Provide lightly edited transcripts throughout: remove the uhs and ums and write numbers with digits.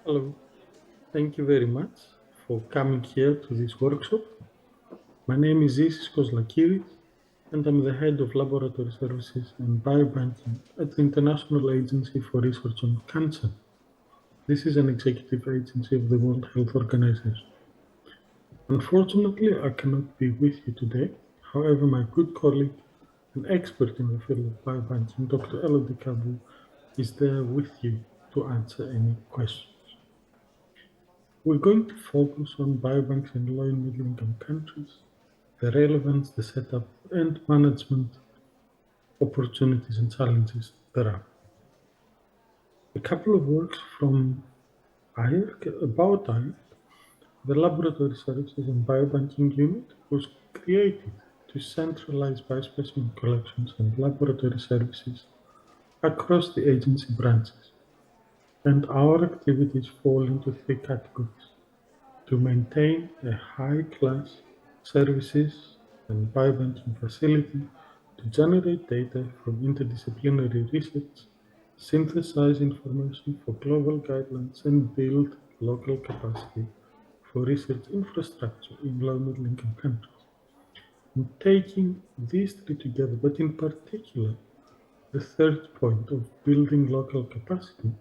Hello, thank you very much for coming here to this workshop. My name is Isis Koslakiris, and I'm the head of laboratory services and biobanking at the International Agency for Research on Cancer. This is an executive agency of the World Health Organization. Unfortunately, I cannot be with you today. However, my good colleague and expert in the field of biobanking, Dr. Elodie Kabu, is there with you to answer any questions. We're going to focus on biobanks in low and middle income countries, the relevance, the setup, and management opportunities and challenges there are. A couple of works from IARC about IARC. The Laboratory Services and Biobanking Unit was created to centralize biospecimen collections and laboratory services across the agency branches. And our activities fall into three categories: to maintain a high-class services and biobanking facility, to generate data from interdisciplinary research, synthesize information for global guidelines, and build local capacity for research infrastructure in low-middle income countries. And taking these three together, but in particular, the third point of building local capacity,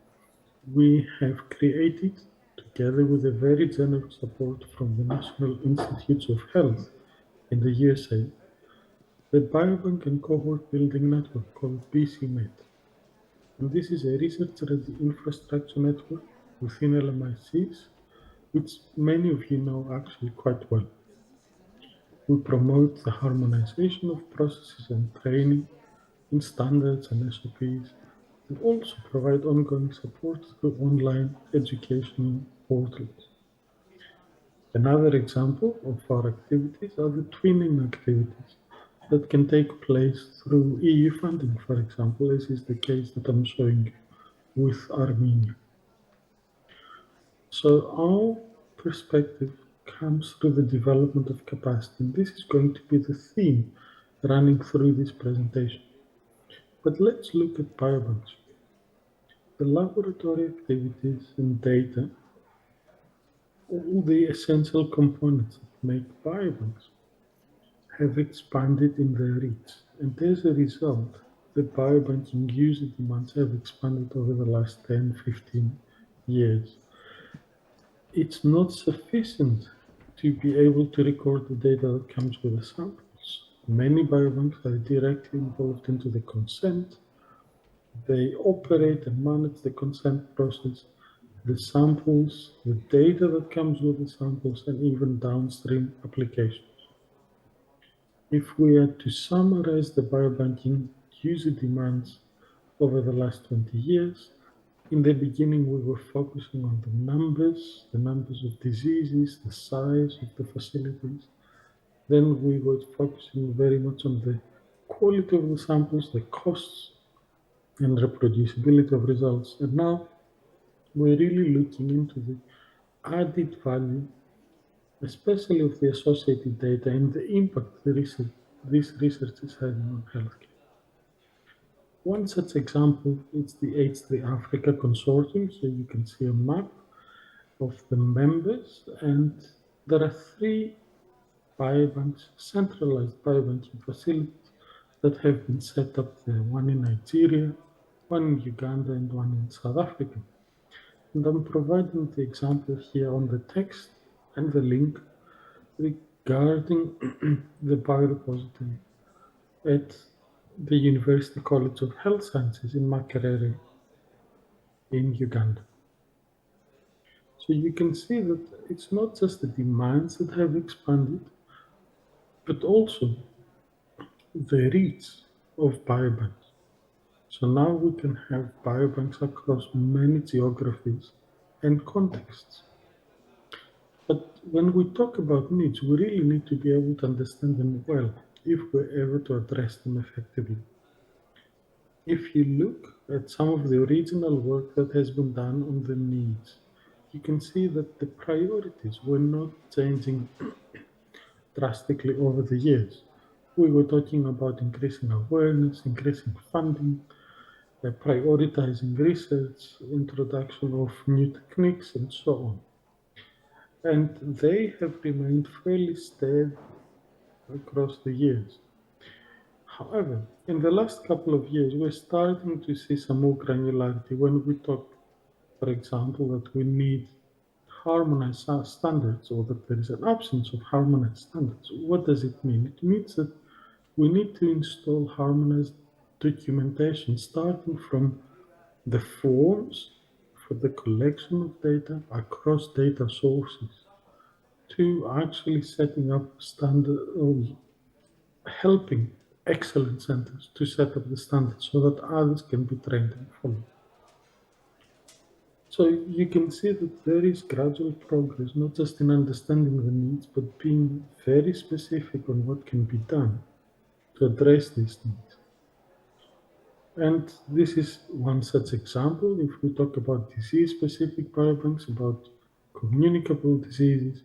we have created, together with a very generous support from the National Institutes of Health in the USA, the Biobank and Cohort Building Network called BCMET. And this is a research-ready infrastructure network within LMICs, which many of you know actually quite well. We promote the harmonization of processes and training in standards and SOPs, and also provide ongoing support through online educational portals. Another example of our activities are the twinning activities that can take place through EU funding, for example, as is the case that I'm showing you with Armenia. So our perspective comes through the development of capacity, and this is going to be the theme running through this presentation. But let's look at biobanks. The laboratory activities and data, all the essential components that make biobanks, have expanded in their reach, and as a result, the biobanking user demands have expanded over the last 10, 15 years. It's not sufficient to be able to record the data that comes with the samples. Many biobanks are directly involved into the consent. They operate and manage the consent process, the samples, the data that comes with the samples, and even downstream applications. If we are to summarize the biobanking user demands over the last 20 years, in the beginning we were focusing on the numbers of diseases, the size of the facilities. Then we were focusing very much on the quality of the samples, the costs, and reproducibility of results. And now we're really looking into the added value, especially of the associated data and the impact this research is having on healthcare. One such example is the H3 Africa Consortium. Here you can see a map of the members, and there are three biobanks, centralized biobanking facilities that have been set up there, one in Nigeria, one in Uganda, and one in South Africa. And I'm providing the example here on the text and the link regarding the biorepository at the University College of Health Sciences in Makerere in Uganda. So you can see that it's not just the demands that have expanded, but also the reach of biobanks. So now we can have biobanks across many geographies and contexts. But when we talk about needs, we really need to be able to understand them well if we're able to address them effectively. If you look at some of the original work that has been done on the needs, you can see that the priorities were not changing drastically over the years. We were talking about increasing awareness, increasing funding, prioritizing research, introduction of new techniques, and so on. And they have remained fairly steady across the years. However, in the last couple of years, we're starting to see some more granularity when we talk, for example, that we need harmonized standards or that there is an absence of harmonized standards. What does it mean? It means that we need to install harmonized documentation starting from the forms for the collection of data across data sources to actually setting up standard or helping excellent centers to set up the standards so that others can be trained and follow. So you can see that there is gradual progress, not just in understanding the needs, but being very specific on what can be done to address these needs. And this is one such example. If we talk about disease-specific biobanks, about communicable diseases,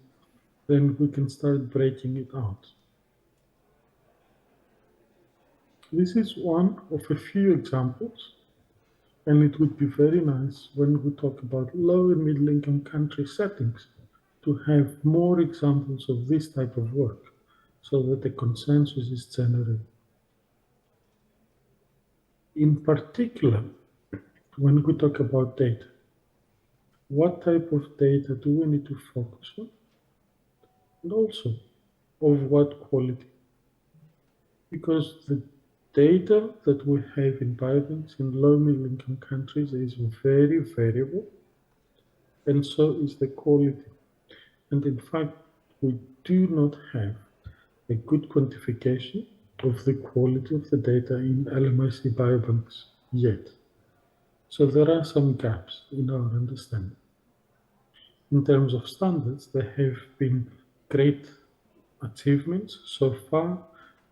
then we can start breaking it out. This is one of a few examples, and it would be very nice when we talk about low and middle income country settings to have more examples of this type of work so that a consensus is generated. In particular, when we talk about data, what type of data do we need to focus on? And also, of what quality? Because the data that we have in biobanks in low middle income countries is very variable, and so is the quality. And in fact, we do not have a good quantification of the quality of the data in LMIC biobanks yet. So there are some gaps in our understanding. In terms of standards, there have been great achievements so far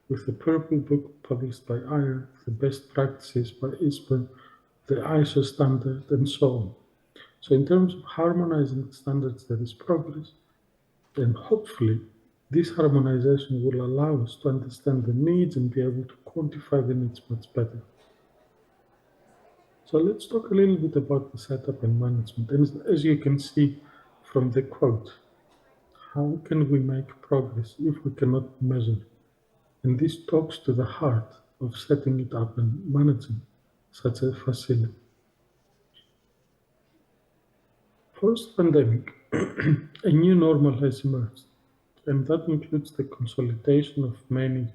with the Purple Book published by IARC, the best practices by ISPO, the ISO standard, and so on. So in terms of harmonizing standards, there is progress, and hopefully this harmonization will allow us to understand the needs and be able to quantify the needs much better. So let's talk a little bit about the setup and management. And as you can see from the quote, how can we make progress if we cannot measure it? And this talks to the heart of setting it up and managing such a facility. Post-pandemic, a new normal has emerged, and that includes the consolidation of many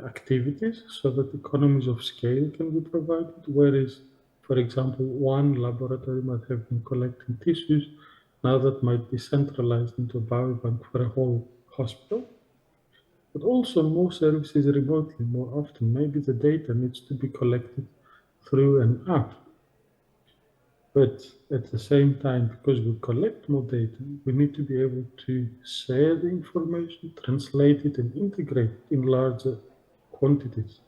activities so that economies of scale can be provided, whereas, for example, one laboratory might have been collecting tissues, now that might be centralized into a biobank for a whole hospital. But also more services remotely more often. Maybe the data needs to be collected through an app. But at the same time, because we collect more data, we need to be able to share the information, translate it, and integrate it in larger quantities.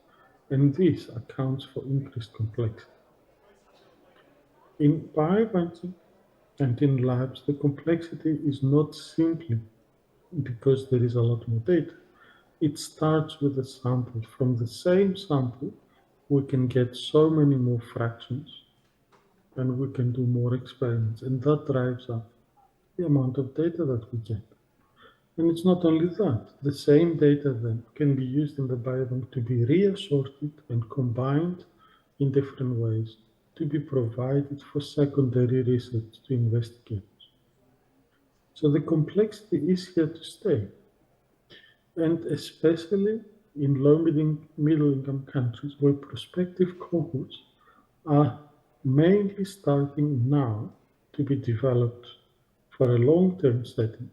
And this accounts for increased complexity. In biobanking and in labs, the complexity is not simply because there is a lot more data. It starts with a sample. From the same sample, we can get so many more fractions and we can do more experiments. And that drives up the amount of data that we get. And it's not only that, the same data then can be used in the biobank to be reassorted and combined in different ways to be provided for secondary research to investigators. So the complexity is here to stay. And especially in low middle income countries where prospective cohorts are mainly starting now to be developed for a long-term setting,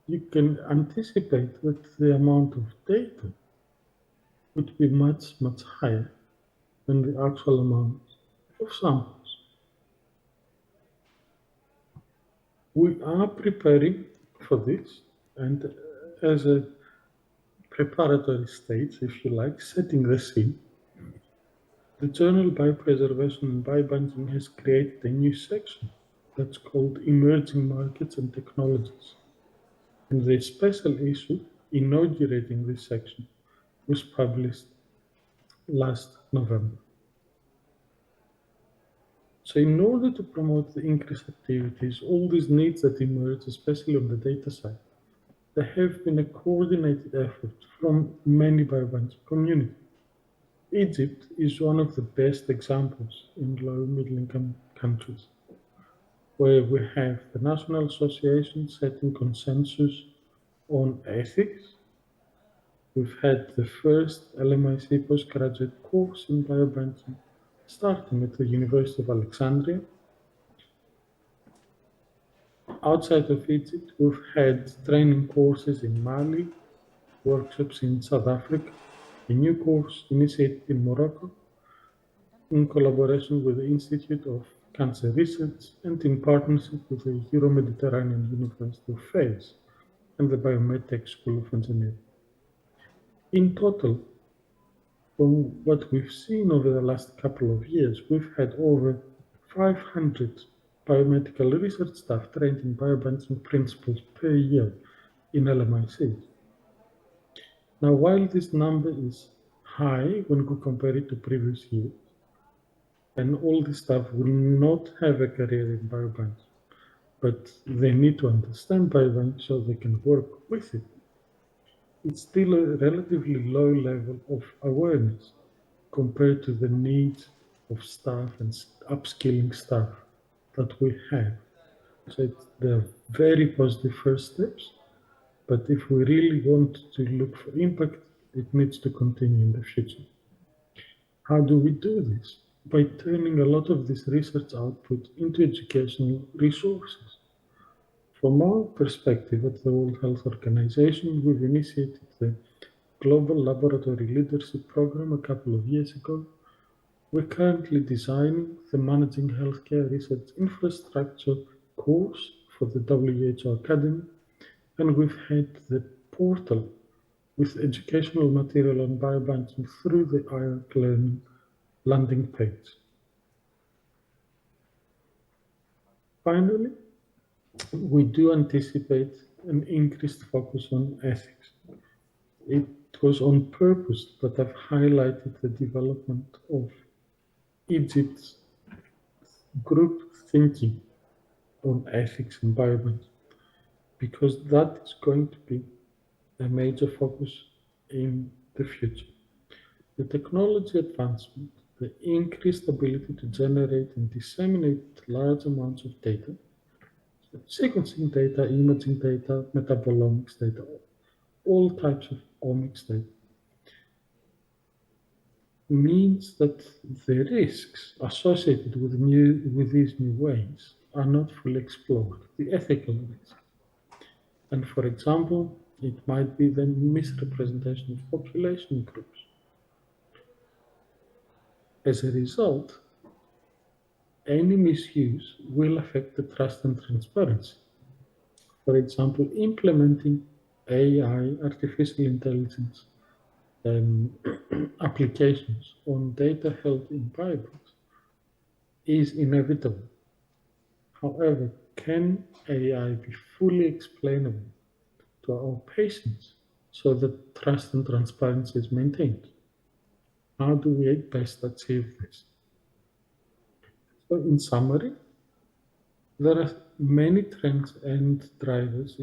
you can anticipate that the amount of data would be much, much higher than the actual amount of samples. We are preparing for this, and as a preparatory stage, if you like, setting the scene, the journal Biopreservation and Biobanking has created a new section that's called Emerging Markets and Technologies. And the special issue inaugurating this section was published last November. So in order to promote the increased activities, all these needs that emerge, especially on the data side, there have been a coordinated effort from many biobanking communities. Egypt is one of the best examples in low middle income countries, where we have the National Association setting consensus on ethics. We've had the first LMIC postgraduate course in biobanking starting at the University of Alexandria. Outside of Egypt, we've had training courses in Mali, workshops in South Africa, a new course initiated in Morocco in collaboration with the Institute of Cancer Research and in partnership with the Euro-Mediterranean University of Fez and the Biomedtech School of Engineering. In total, from what we've seen over the last couple of years, we've had over 500 biomedical research staff trained in biobanking principles per year in LMICs. Now, while this number is high when we compare it to previous years, and all the staff will not have a career in biobanking, but they need to understand biobanking so they can work with it. It's still a relatively low level of awareness compared to the needs of staff and upskilling staff that we have. So they're very positive first steps, but if we really want to look for impact, it needs to continue in the future. How do we do this? By turning a lot of this research output into educational resources. From our perspective at the World Health Organization, we've initiated the Global Laboratory Leadership Program a couple of years ago. We're currently designing the Managing Healthcare Research Infrastructure course for the WHO Academy, and we've had the portal with educational material on biobanking through the IARC Learning landing page. Finally, we do anticipate an increased focus on ethics. It was on purpose that I've highlighted the development of Egypt's group thinking on ethics and biobanking, because that is going to be a major focus in the future. The technology advancement, the increased ability to generate and disseminate large amounts of data, sequencing data, imaging data, metabolomics data, all types of omics data, means that the risks associated with these new ways are not fully explored, the ethical risks. And for example, it might be the misrepresentation of population groups. As a result, any misuse will affect the trust and transparency. For example, implementing AI, artificial intelligence, applications on data held in biobanks is inevitable. However, can AI be fully explainable to our patients so that trust and transparency is maintained? How do we best achieve this? So in summary, there are many trends and drivers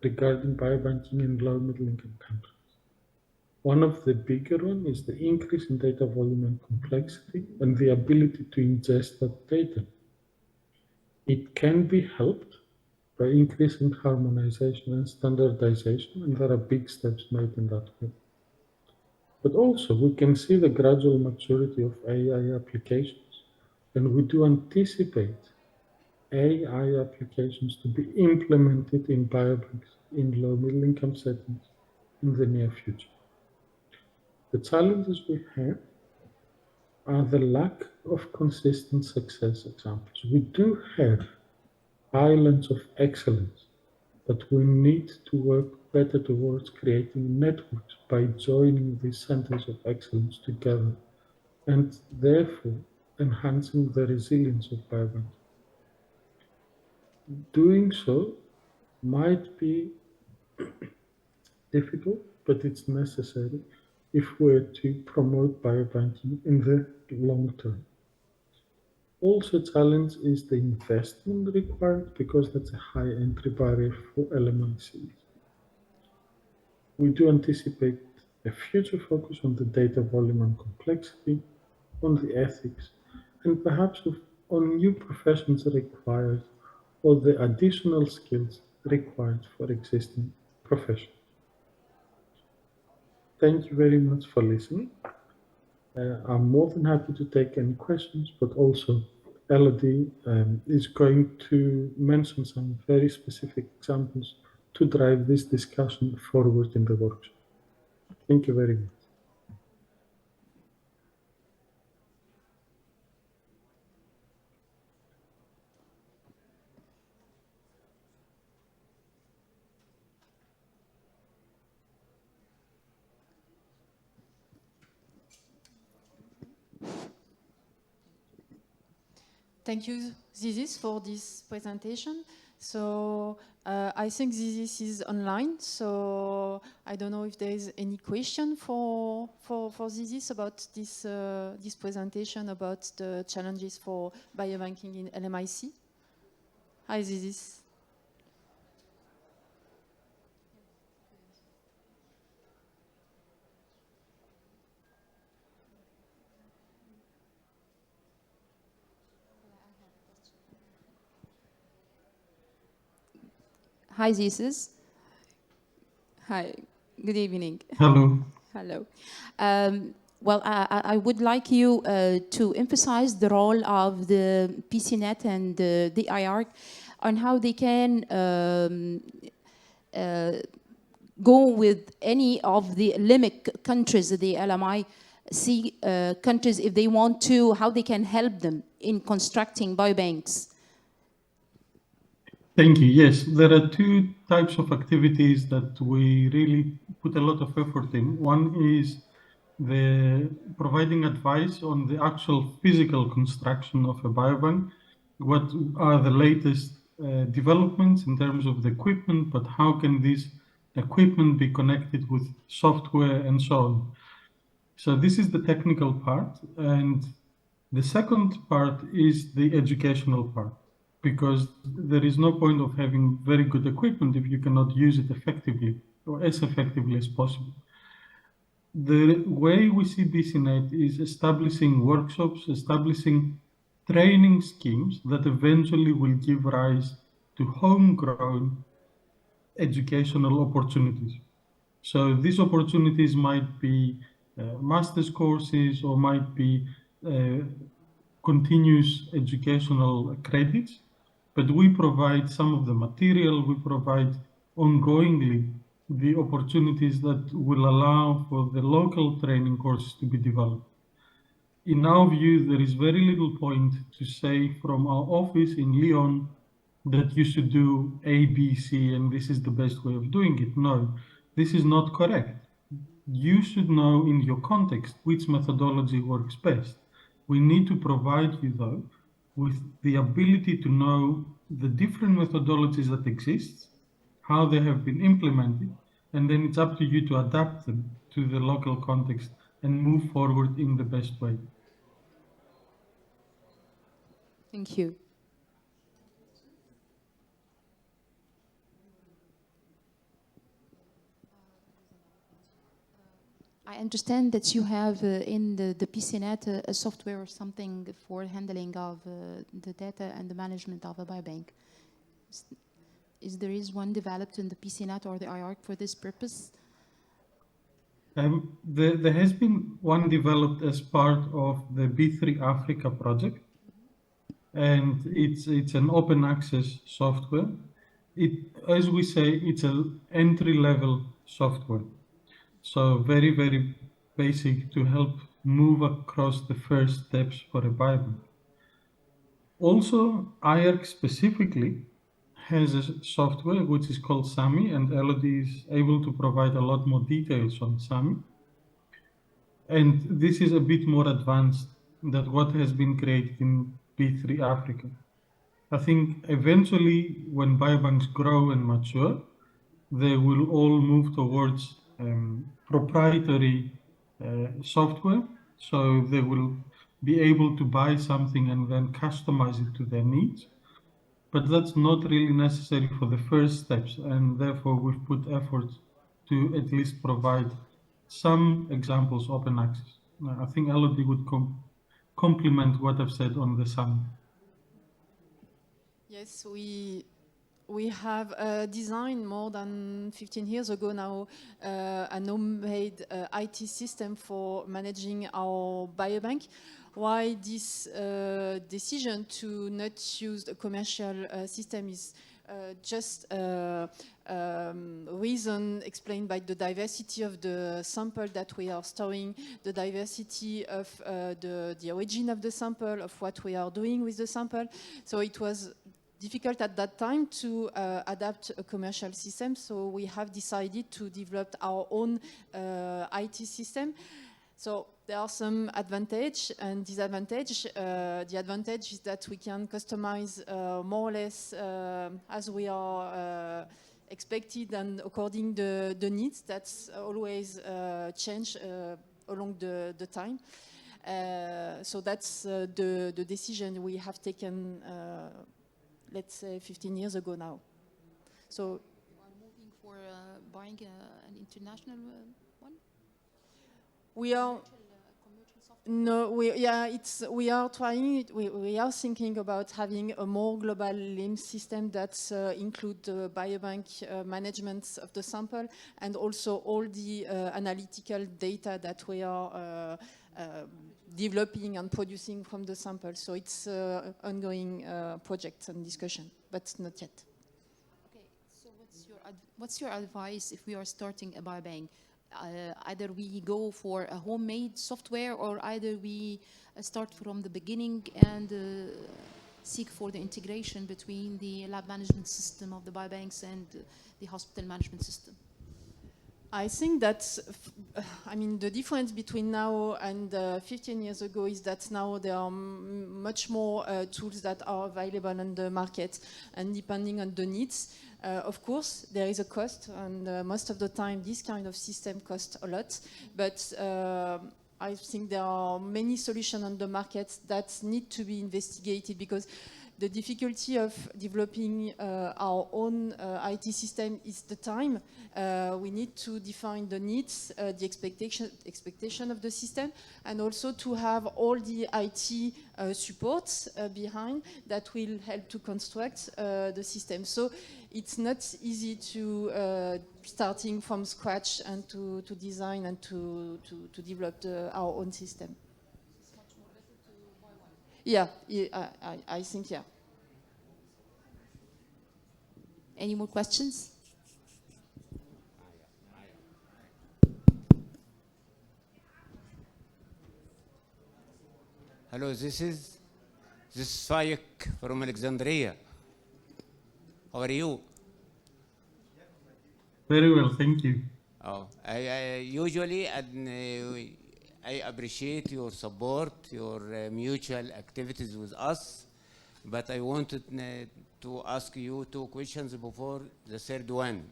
regarding biobanking in low middle income countries. One of the bigger ones is the increase in data volume and complexity and the ability to ingest that data. It can be helped by increasing harmonization and standardization, and there are big steps made in that way. But also, we can see the gradual maturity of AI applications, and we do anticipate AI applications to be implemented in biobanks in low middle income settings in the near future. The challenges we have are the lack of consistent success examples. We do have islands of excellence, but we need to work better towards creating networks by joining these centers of excellence together and therefore enhancing the resilience of biobanking. Doing so might be difficult, but it's necessary if we're to promote biobanking in the long term. Also, challenge is the investment required because that's a high entry barrier for LMICs. We do anticipate a future focus on the data volume and complexity, on the ethics, and perhaps on new professions required or the additional skills required for existing professions. Thank you very much for listening. I'm more than happy to take any questions, but also Elodie is going to mention some very specific examples to drive this discussion forward in the workshop. Thank you very much. Thank you, Zizis, for this presentation. So I think Zizis is online, so I don't know if there is any question for Zizis about this presentation about the challenges for biobanking in LMIC. Hi, Zizis. Hi, Zizis. Hi, good evening. Hello. Hello. Well, I would like you to emphasize the role of the PCNet and the IARC on how they can go with any of the LIMIC countries, the LMIC countries, if they want to, how they can help them in constructing biobanks. Thank you. Yes, there are two types of activities that we really put a lot of effort in. One is the providing advice on the actual physical construction of a biobank. What are the latest developments in terms of the equipment, but how can this equipment be connected with software and so on? So this is the technical part. And the second part is the educational part, because there is no point of having very good equipment if you cannot use it effectively or as effectively as possible. The way we see BCNet is establishing workshops, establishing training schemes that eventually will give rise to homegrown educational opportunities. So these opportunities might be master's courses or might be continuous educational credits, but we provide some of the material, we provide ongoingly the opportunities that will allow for the local training courses to be developed. In our view, there is very little point to say from our office in Lyon that you should do A, B, C, and this is the best way of doing it. No, this is not correct. You should know in your context which methodology works best. We need to provide you, though, with the ability to know the different methodologies that exist, how they have been implemented, and then it's up to you to adapt them to the local context and move forward in the best way. Thank you. I understand that you have in the PCNet a software or something for handling of the data and the management of a biobank. Is there one developed in the PCNet or the IARC for this purpose? There has been one developed as part of the B3 Africa project, and it's an open access software. As we say, it's an entry-level software. So very, very basic to help move across the first steps for a biobank. Also, IARC specifically has a software which is called SAMI, and Elodie is able to provide a lot more details on SAMI. And this is a bit more advanced than what has been created in B3 Africa. I think eventually when biobanks grow and mature, they will all move towards proprietary software. So they will be able to buy something and then customize it to their needs. But that's not really necessary for the first steps, and therefore we've put efforts to at least provide some examples open access. I think Elodie would complement what I've said on the SAM. Yes, we have designed more than 15 years ago now an homemade IT system for managing our biobank. Why this decision to not use a commercial system is just reason explained by the diversity of the sample that we are storing, the diversity of the origin of the sample, of what we are doing with the sample. So it was difficult at that time to adapt a commercial system, so we have decided to develop our own IT system. So there are some advantages and disadvantages. The advantage is that we can customize more or less as we are expected and according to the needs. That's always change along the time. So that's the decision we have taken, let's say 15 years ago now. So you are moving for buying an international one? We are Commercial software? no, we are trying. We are thinking about having a more global LIMS system that include the biobank management of the sample and also all the analytical data that we are developing and producing from the sample. So it's ongoing project and discussion, but not yet. Okay, so what's your advice if we are starting a biobank? Either we go for a homemade software or either we start from the beginning and seek for the integration between the lab management system of the biobanks and the hospital management system. I think that, I mean, the difference between now and 15 years ago is that now there are much more tools that are available on the market, and depending on the needs, of course, there is a cost, and most of the time this kind of system costs a lot, but I think there are many solutions on the market that need to be investigated, because the difficulty of developing our own IT system is the time. We need to define the needs, the expectation of the system, and also to have all the IT support behind that will help to construct the system. So it's not easy to starting from scratch and to design and to develop our own system. It's much more better to buy one. Yeah, I think, yeah. Any more questions? Hello, this is Fayek from Alexandria. How are you? Very well, thank you. Oh, I usually I appreciate your support, your mutual activities with us, but I wanted to ask you two questions before the third one.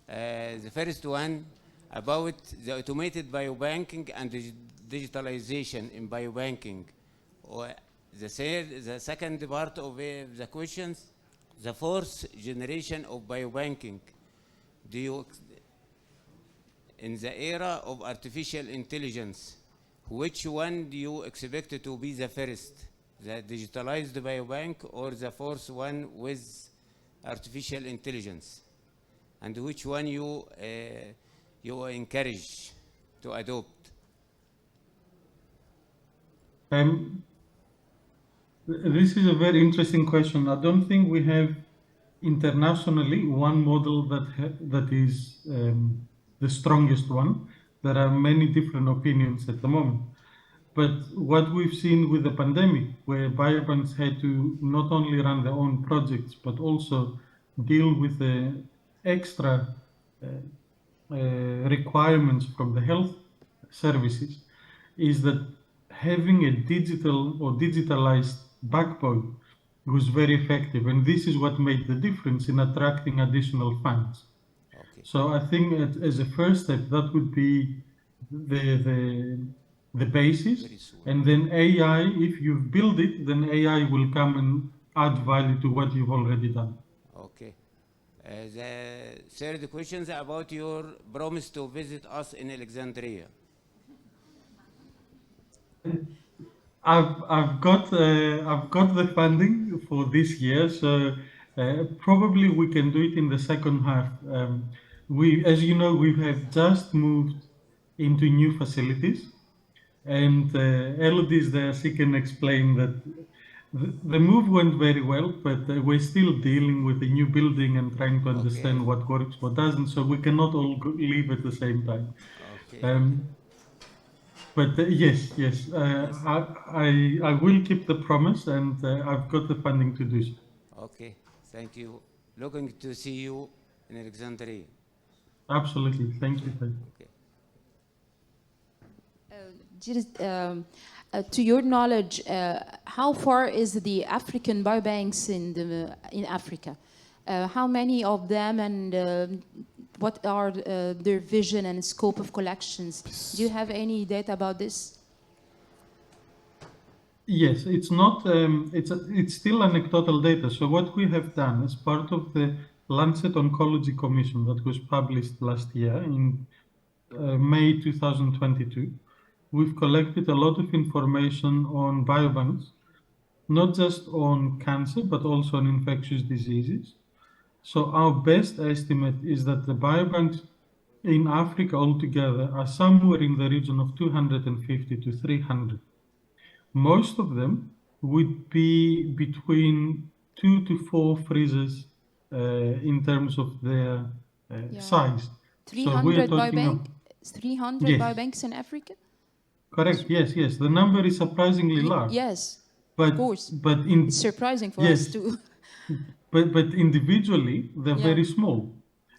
The first one about the automated biobanking and digitalization in biobanking. The second part of the questions, the fourth generation of biobanking. Do you, in the era of artificial intelligence, which one do you expect to be the first? The digitalized biobank or the fourth one with artificial intelligence? And which one you encourage to adopt? This is a very interesting question. I don't think we have internationally one model that is the strongest one. There are many different opinions at the moment. But what we've seen with the pandemic, where biobanks had to not only run their own projects, but also deal with the extra requirements from the health services, is that having a digital or digitalized backbone was very effective. And this is what made the difference in attracting additional funds. Okay. So I think as a first step, that would be the the basis, Very soon. and then AI, if you build it, then AI will come and add value to what you've already done. Okay. The third question is about your promise to visit us in Alexandria. I've got the funding for this year, so probably we can do it in the second half. As you know, we have just moved into new facilities, and Elodie is there. She can explain that the move went very well, but we're still dealing with the new building and trying to understand Okay. what works, what doesn't. So we cannot all leave at the same time. Okay. But yes, I will keep the promise, and I've got the funding to do so. Okay. Thank you. Looking to see you in Alexandria. Absolutely, thank you. Okay. To your knowledge, how far is the African biobanks in Africa? How many of them, and what are their vision and scope of collections? Do you have any data about this? Yes, it's not. It's still anecdotal data. So what we have done as part of the Lancet Oncology Commission that was published last year in May 2022, we've collected a lot of information on biobanks, not just on cancer, but also on infectious diseases. So our best estimate is that the biobanks in Africa altogether are somewhere in the region of 250 to 300. Most of them would be between 2 to 4 freezers in terms of their size. 300 biobanks? 300 Yes. biobanks in Africa? Correct. Yes. The number is surprisingly large. Yes, but, of course. But It's surprising for us too. But individually, they're very small.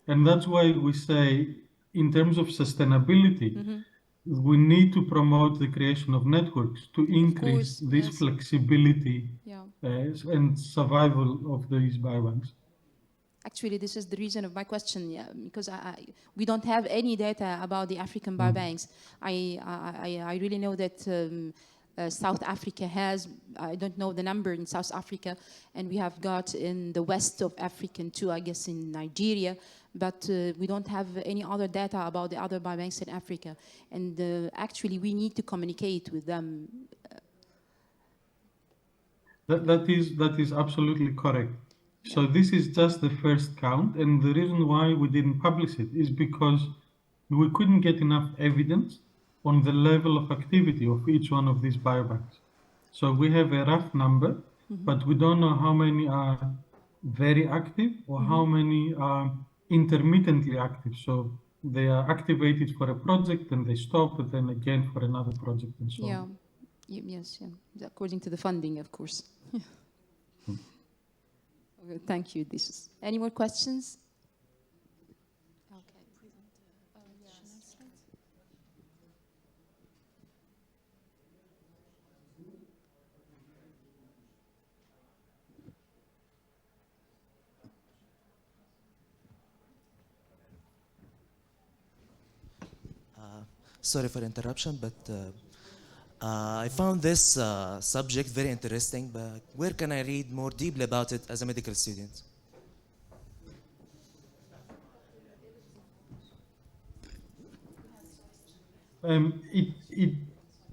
And that's why we say, in terms of sustainability, we need to promote the creation of networks to increase this flexibility and survival of these biobanks. Actually, this is the reason of my question, because we don't have any data about the African biobanks. I really know that South Africa has, I don't know the number in South Africa, and we have got in the west of Africa too, I guess in Nigeria, but we don't have any other data about the other biobanks in Africa. And actually, we need to communicate with them. That is absolutely correct. So this is just the first count, and the reason why we didn't publish it is because we couldn't get enough evidence on the level of activity of each one of these biobanks. So we have a rough number, but we don't know how many are very active or how many are intermittently active. So they are activated for a project and they stop, and then again for another project and so on. Yes, according to the funding, of course. Okay, thank you. Any more questions? Sorry for interruption, but I found this subject very interesting, but where can I read more deeply about it as a medical student?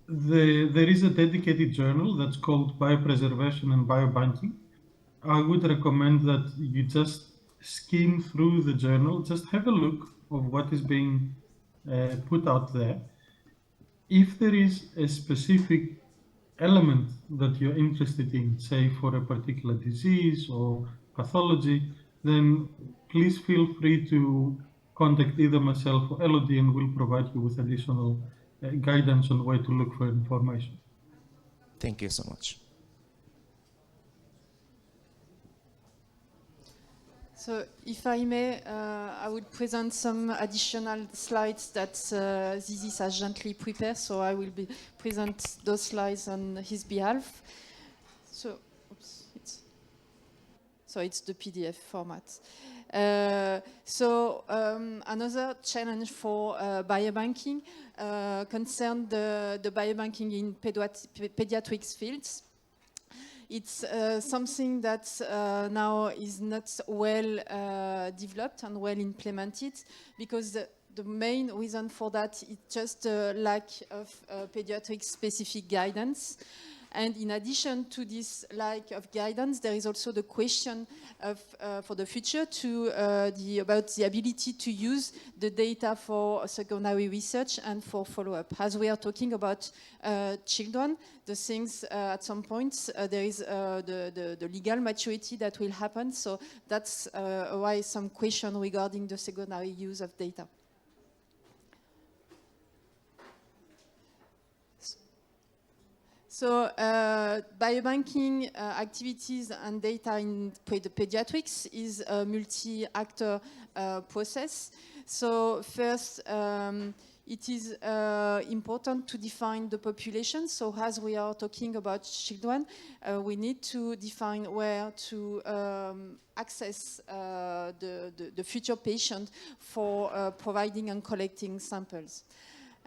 There is a dedicated journal that's called Biopreservation and Biobanking. I would recommend that you just skim through the journal, just have a look of what is being put out there. If there is a specific element that you're interested in, say for a particular disease or pathology, then please feel free to contact either myself or Elodie, and we'll provide you with additional guidance on where to look for information. Thank you so much. So if I may, I would present some additional slides that Zizis has gently prepared, so I will present those slides on his behalf. So So it's the PDF format. Another challenge for biobanking concerns the biobanking in pediatrics fields. It's something that now is not well developed and well implemented, because the main reason for that is just the lack of pediatric specific guidance. And in addition to this lack of guidance, there is also the question of, for the future, about the ability to use the data for secondary research and for follow-up. As we are talking about children, the things at some point there is the legal maturity that will happen. So that's why some question regarding the secondary use of data. So biobanking activities and data in pediatrics is a multi-actor process. So first, it is important to define the population. So as we are talking about children, we need to define where to access the future patient for providing and collecting samples.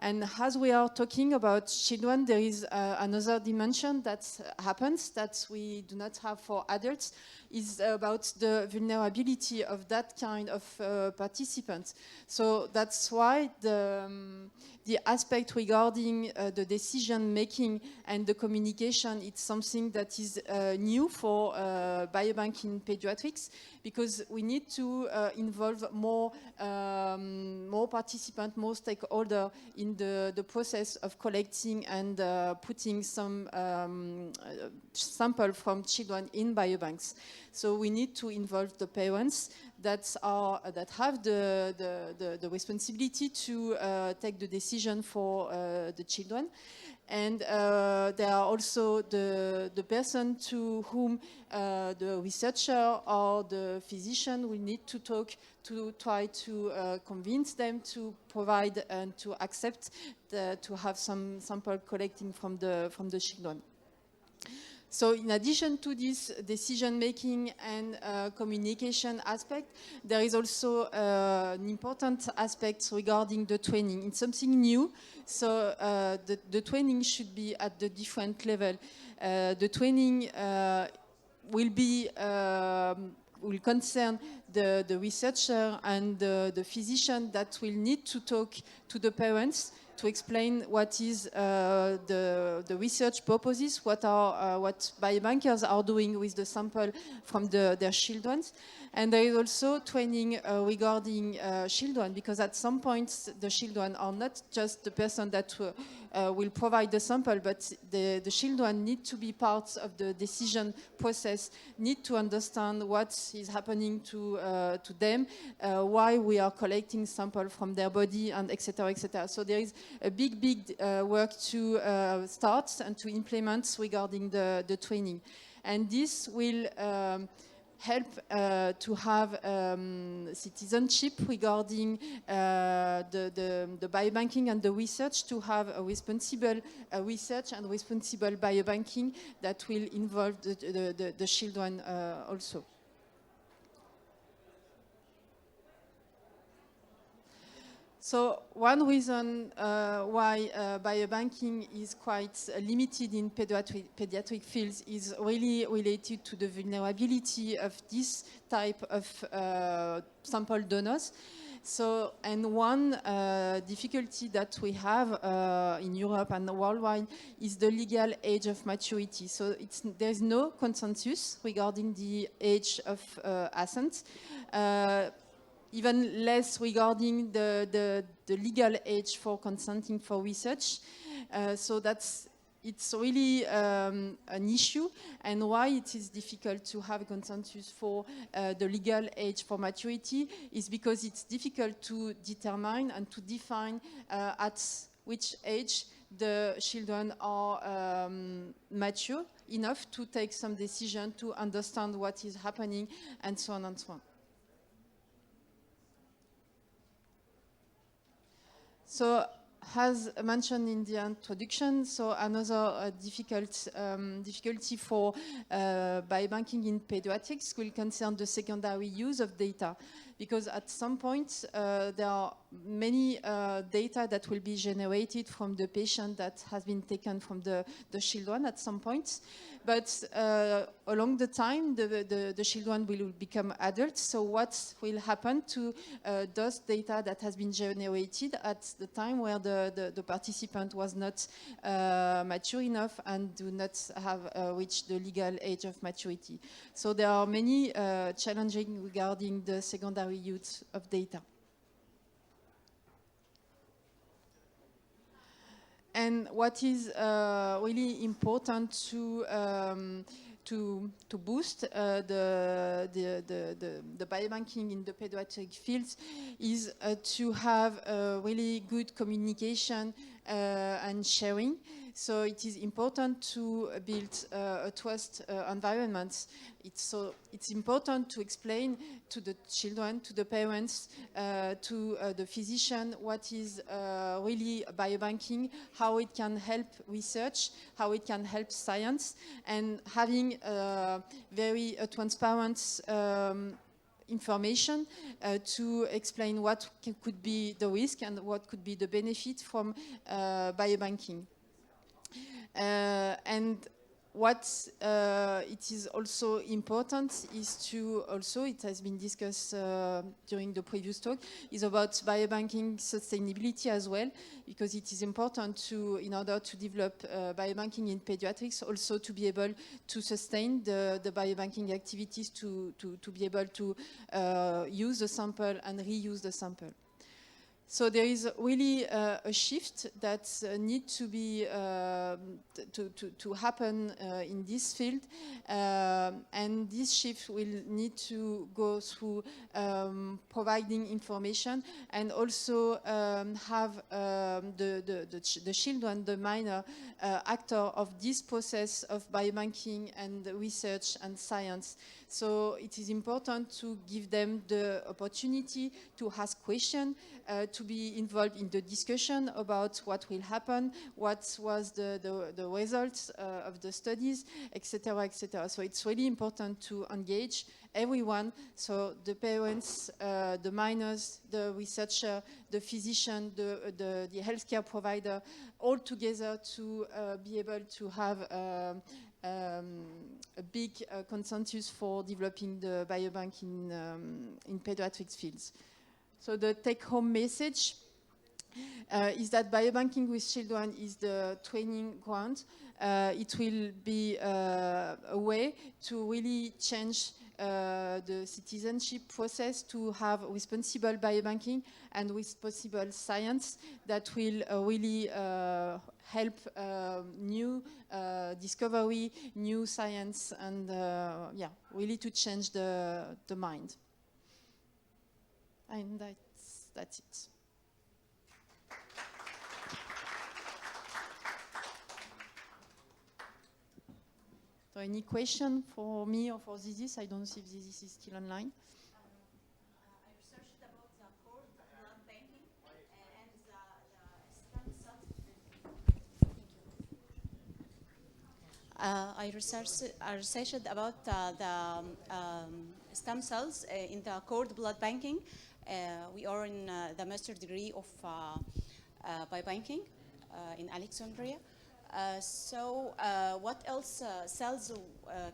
And as we are talking about children, there is another dimension that happens that we do not have for adults, is about the vulnerability of that kind of participants. So that's why the aspect regarding the decision making and the communication, it's something that is new for biobank in pediatrics, because we need to involve more participants, more stakeholders in the process of collecting and putting some sample from children in biobanks. So we need to involve the parents that have the responsibility to take the decision for the children. And there are also the person to whom the researcher or the physician will need to talk to try to convince them to provide and to accept to have some sample collecting from the children. So in addition to this decision-making and communication aspect, there is also an important aspect regarding the training. It's something new, so the training should be at the different level. The training will concern the researcher and the physician that will need to talk to the parents to explain what is the research purposes, what biobankers are doing with the sample from their children. And there is also training regarding children, because at some point the children are not just the person that will provide the sample, but the children need to be part of the decision process, need to understand what is happening to them, why we are collecting sample from their body, and etc., etc. So there is a big work to start and to implement regarding the training. And this will help to have citizenship regarding the biobanking and the research, to have a responsible research and responsible biobanking that will involve the children also. So one reason why biobanking is quite limited in pediatric fields is really related to the vulnerability of this type of sample donors. So, and one difficulty that we have in Europe and worldwide is the legal age of maturity. So there's no consensus regarding the age of assent. Even less regarding the legal age for consenting for research. So it's really an issue, and why it is difficult to have a consensus for the legal age for maturity is because it's difficult to determine and to define at which age the children are mature enough to take some decision, to understand what is happening, and so on and so on. So as mentioned in the introduction, so another difficulty for biobanking in pediatrics will concern the secondary use of data. Because at some point, there are many data that will be generated from the patient that has been taken from the children at some point. But along the time, the children will become adults. So what will happen to those data that has been generated at the time where the participant was not mature enough and do not have reached the legal age of maturity? So there are many challenges regarding the secondary use of data. And what is really important to boost the biobanking in the pediatric fields is to have really good communication and sharing. So it is important to build a trust environment. It's important to explain to the children, to the parents, to the physician what is really biobanking, how it can help research, how it can help science, and having very transparent information to explain what could be the risk and what could be the benefit from biobanking. And what it is also important is to also, it has been discussed during the previous talk, is about biobanking sustainability as well, because it is important to, in order to develop biobanking in pediatrics, also to be able to sustain the biobanking activities, to be able to use the sample and reuse the sample. So there is really a shift that needs to be to happen in this field, and this shift will need to go through providing information and also have the children, the minor actor of this process of biobanking and research and science. So it is important to give them the opportunity to ask questions, to be involved in the discussion about what will happen, what was the results of the studies, etc., etc. So it's really important to engage everyone, so the parents, the minors, the researcher, the physician, the healthcare provider, all together to be able to have a big consensus for developing the biobank in pediatrics fields. So the take-home message is that biobanking with children is the training ground. It will be a way to really change the citizenship process, to have responsible biobanking and responsible science that will really help new discovery, new science, and yeah, really to change the mind. And that's it. So any question for me or for Zizis? I don't see if Zizis is still online. I researched about the cord blood banking and the stem cells. I researched about the stem cells in the cord blood banking. We are in the master degree of biobanking in Alexandria. So what else cells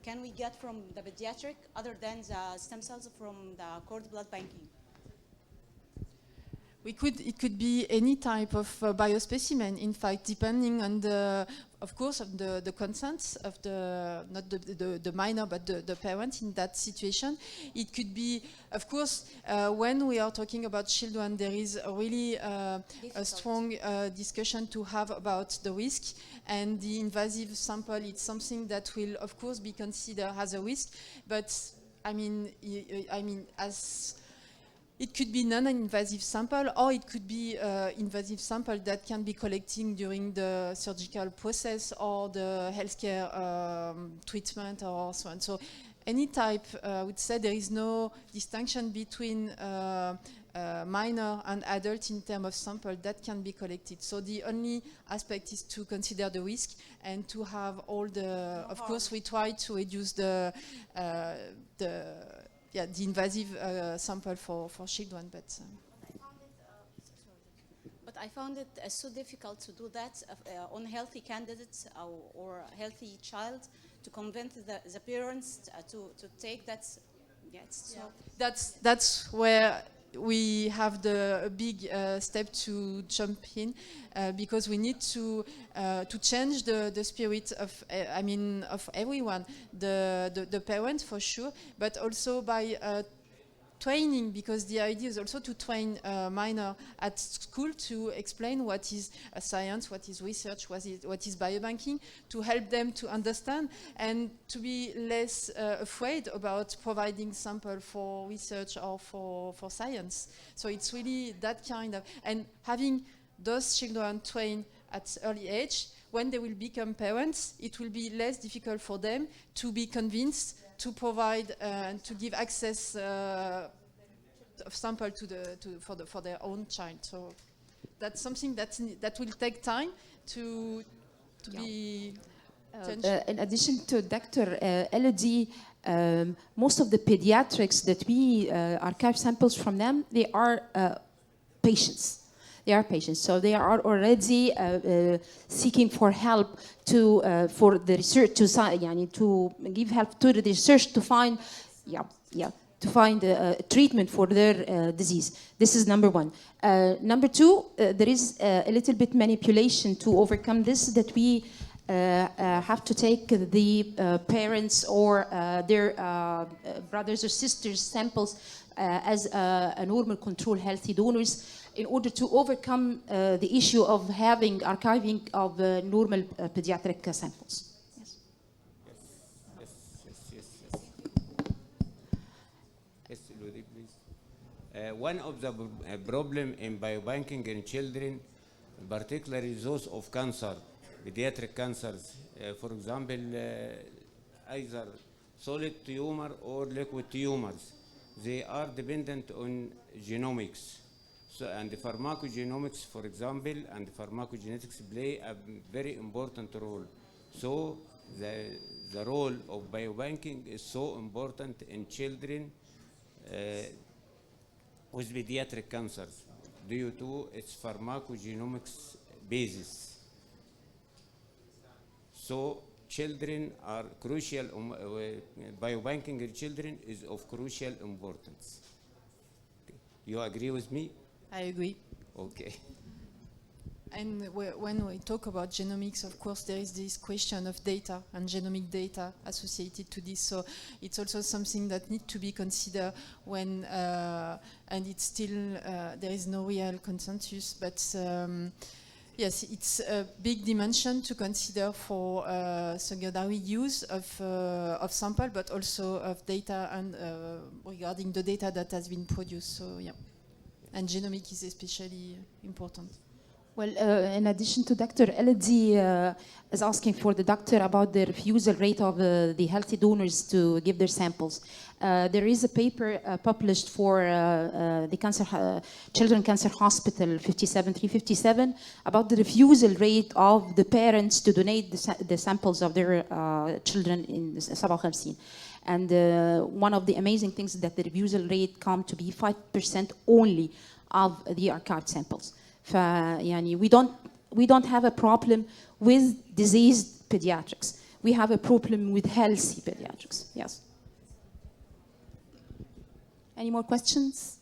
can we get from the pediatric other than the stem cells from the cord blood banking? It could be any type of biospecimen, in fact, depending on of course, of the consent of not the minor, but the parent in that situation. It could be, of course, when we are talking about children, there is a really a strong discussion to have about the risk, and the invasive sample, it's something that will, of course, be considered as a risk, but I mean, as it could be non-invasive sample, or it could be invasive sample that can be collecting during the surgical process or the healthcare treatment or so on. So any type, I would say there is no distinction between minor and adult in terms of sample that can be collected. So the only aspect is to consider the risk and to have all the, of course we try to reduce the invasive sample for children, but I found it so difficult to do that on healthy candidates or a healthy child, to convince the parents to take that. So that's where we have the big step to jump in, because we need to change the spirit of of everyone, the parents for sure, but also by training, because the idea is also to train minor at school to explain what is science, what is research, what is biobanking, to help them to understand and to be less afraid about providing sample for research or for science. So it's really that kind of, and having those children trained at early age, when they will become parents, it will be less difficult for them to be convinced to provide and to give access of sample for their own child. So that's something that will take time to be changed. In addition to Dr. Elodie, most of the pediatrics that we archive samples from them, they are patients. They are patients, so they are already seeking for help for the research, to give help to the research to find, to find a treatment for their disease. This is number one. Number two, there is a little bit manipulation to overcome this, that we have to take the parents or their brothers or sisters samples as a normal control healthy donors, in order to overcome the issue of having archiving of normal pediatric samples. Yes. Yes, Ludi, please. One of the problem in biobanking in children, particularly those of cancer, pediatric cancers, for example, either solid tumor or liquid tumors, they are dependent on genomics. So, and the pharmacogenomics, for example, and pharmacogenetics play a very important role. So the role of biobanking is so important in children with pediatric cancers due to its pharmacogenomics basis. So children are crucial, biobanking in children is of crucial importance. You agree with me? I agree. Okay. And when we talk about genomics, of course, there is this question of data and genomic data associated to this. So it's also something that needs to be considered when, and it's still, there is no real consensus, but yes, it's a big dimension to consider for secondary use of sample, but also of data and regarding the data that has been produced. So yeah. And genomic is especially important. Well, in addition to Dr. Elodie is asking for the doctor about the refusal rate of the healthy donors to give their samples. There is a paper published for the Children's Cancer Hospital 57357 about the refusal rate of the parents to donate the samples of their children in 57. And one of the amazing things is that the refusal rate come to be 5% only of the archived samples. We don't have a problem with diseased pediatrics. We have a problem with healthy pediatrics. Yes. Any more questions?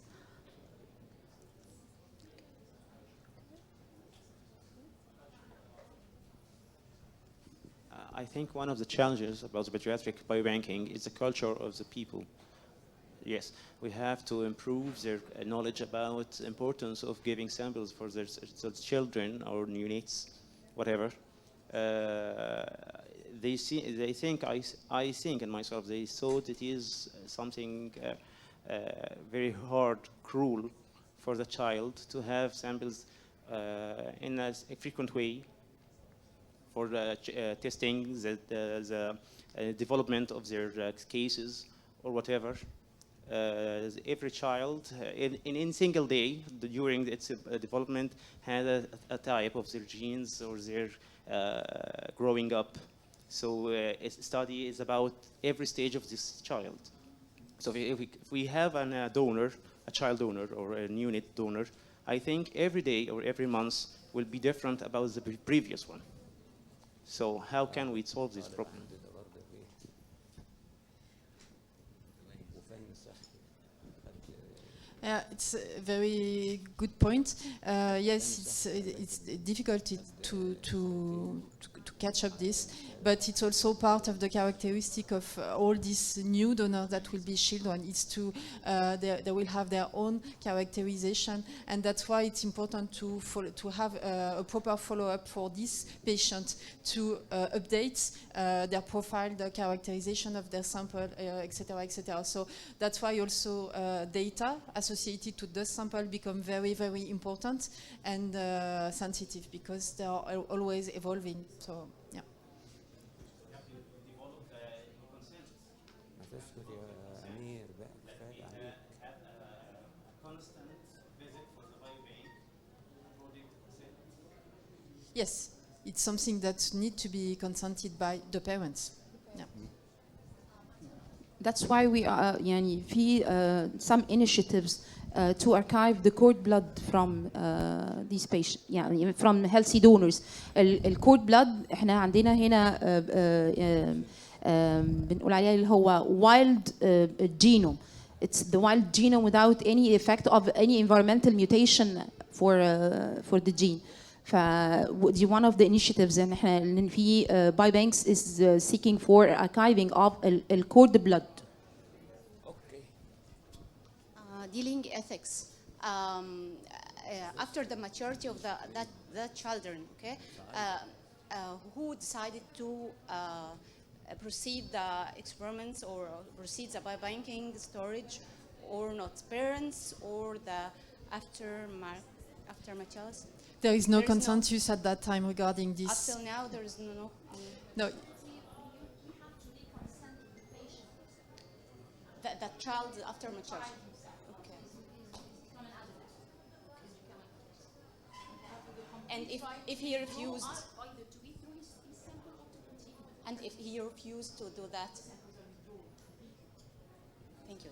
I think one of the challenges about the pediatric biobanking is the culture of the people. Yes, we have to improve their knowledge about the importance of giving samples for their children or neonates, whatever. They think, I think and myself, they thought it is something very hard, cruel for the child to have samples in a frequent way for testing the development of their cases or whatever. Every child in a single day during its development had a type of their genes or their growing up. So a study is about every stage of this child. So if we have a donor, a child donor or a unit donor, I think every day or every month will be different about the previous one. So how can we solve this problem? Yeah, it's a very good point. Yes, it's difficult to catch up this, but it's also part of the characteristic of all these new donors that will be children. It's they will have their own characterization, and that's why it's important to have a proper follow-up for this patient to update their profile, the characterization of their sample, etc., etc. So that's why also data associated to the sample become very, very important and sensitive, because they are always evolving. So yeah. Yes, it's something that needs to be consented by the parents. Yeah. That's why we are يعني في some initiatives to archive the cord blood from these patients, يعني from healthy donors. الcord blood احنا عندنا هنا بنقول عليها اللي هو wild genome. It's the wild genome without any effect of any environmental mutation for the gene. دي one of the initiatives ان احنا اللي في biobanks is seeking for archiving of الcord blood. Dealing ethics. After the maturity of that children, okay, who decided to proceed the experiments or proceed the biobanking storage or not? Parents or the after maturity? There is no consensus at that time regarding this. Up till now, there is no. No. That child after maturity. Okay. And if he refused, and if he refused to do that, thank you.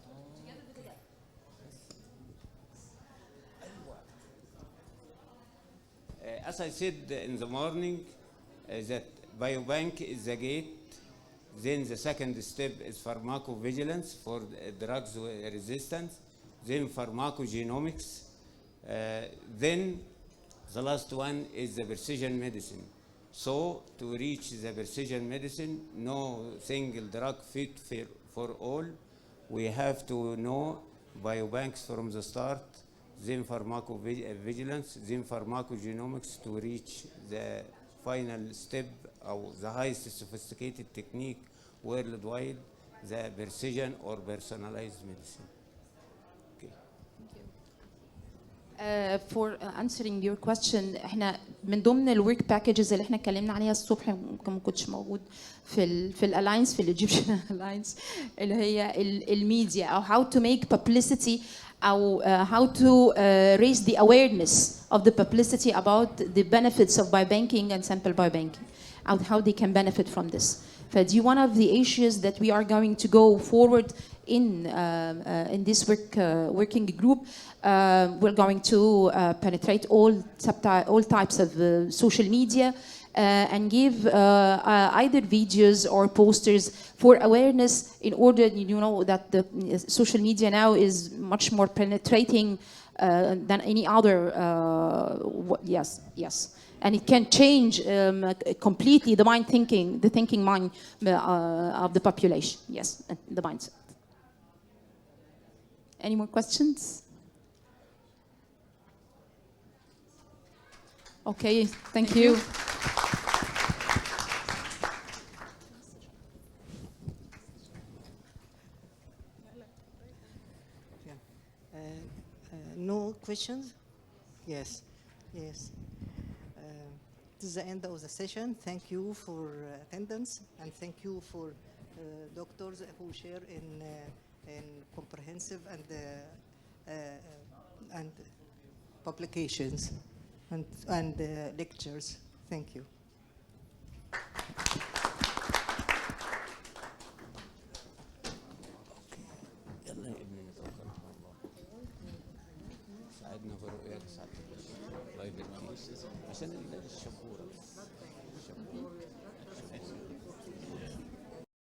As I said in the morning, that biobank is the gate. Then the second step is pharmacovigilance for drugs resistance. Then pharmacogenomics. Then the last one is the precision medicine. So to reach the precision medicine, no single drug fit for all. We have to know biobanks from the start, then pharmacovigilance, then pharmacogenomics to reach the final step or the highest sophisticated technique worldwide, the precision or personalized medicine. For answering your question, احنا من ضمن الورك باكجز اللي احنا اتكلمنا عليها الصبح ممكن ما كنتش موجود في الالاينس في الايجيبشن الاينس اللي هي الميديا او how to make publicity او how to raise the awareness of the publicity about the benefits of biobanking and sample biobanking and how they can benefit from this. فدي one of the issues that we are going to go forward in this working group. We're going to penetrate all types of social media and give either videos or posters for awareness in order, you know, that the social media now is much more penetrating than any other. Yes. And it can change completely the thinking mind of the population. Yes, the mindset. Any more questions? Okay, thank you. No questions? Yes. is the end of the session. Thank you for attendance, and thank you for doctors who share in comprehensive and publications and lectures. Thank you. يلا يا ابني نتوكل على الله. ساعدنا في رؤية سعادتك. الله يبارك فيك. عشان الشبورة.